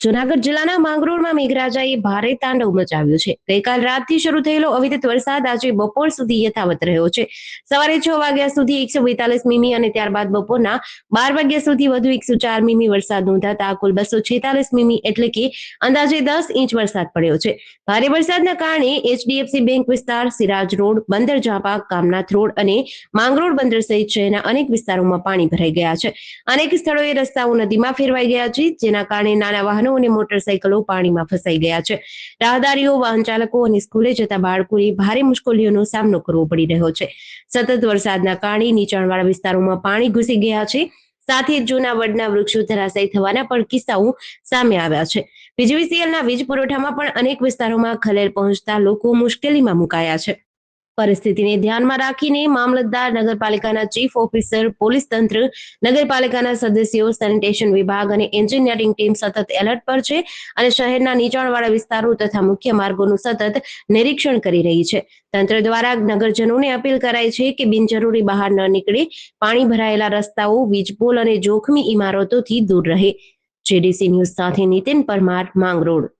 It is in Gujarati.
જૂનાગઢ જિલ્લાના માંગરોળમાં મેઘરાજાએ ભારે તાંડવ મચાવ્યું છે. ગઈકાલ રાતથી શરૂ થયેલો અવિરત વરસાદ આજે બપોર સુધી યથાવત રહ્યો છે. સવારે 6 વાગ્યા સુધી 142 મીમી અને ત્યારબાદ બપોરના 12 વાગ્યા સુધી વધુ 104 મીમી વરસાદ નોંધાતા કુલ 246 મીમી એટલે કે અંદાજે 10 ઇંચ વરસાદ પડ્યો છે. ભારે વરસાદના કારણે એચડીએફસી બેંક વિસ્તાર, સિરાજ રોડ, બંદર ઝાપા, કામનાથ રોડ અને માંગરોળ બંદર સહિત શહેરના અનેક વિસ્તારોમાં પાણી ભરાઈ ગયા છે. અનેક સ્થળોએ રસ્તાઓ નદીમાં ફેરવાઈ ગયા છે, જેના કારણે નાના વાહનો અને મોટરસાયકલો પાણીમાં ફસાઈ ગયા છે. રાહદારીઓ, વાહન ચાલકો અને સ્કૂલે જતા બાળકોને ભારે મુશ્કેલીઓનો સામનો કરવો પડી રહ્યો છે. સતત વરસાદના કારણે નીચાણવાળા વિસ્તારોમાં પાણી ઘૂસી ગયા છે. સાથે જ જૂના વડના વૃક્ષો ધરાશાયી થવાના પણ કિસ્સાઓ સામે આવ્યા છે. પીજીવીસીએલના વીજ પુરવઠામાં પણ અનેક વિસ્તારોમાં ખલેલ પહોંચતા લોકો મુશ્કેલીમાં મુકાયા છે. પરિસ્થિતિને ધ્યાનમાં રાખીને મામલતદાર, નગરપાલિકાના ચીફ ઓફિસર, પોલીસ તંત્ર, નગરપાલિકાના સદસ્યો, સેનિટેશન વિભાગ અને એન્જિનિયરિંગ ટીમ સતત એલર્ટ પર છે અને શહેરના નીચાણવાળા વિસ્તારો તથા મુખ્ય માર્ગોનું સતત નિરીક્ષણ કરી રહી છે. તંત્ર દ્વારા નગરજનોને અપીલ કરાઈ છે કે બિનજરૂરી બહાર ન નીકળે, પાણી ભરાયેલા રસ્તાઓ, વીજપોલ અને જોખમી ઇમારતોથી દૂર રહે. જેડીસી ન્યૂઝ સાથે નીતિન પરમાર, માંગરોળ.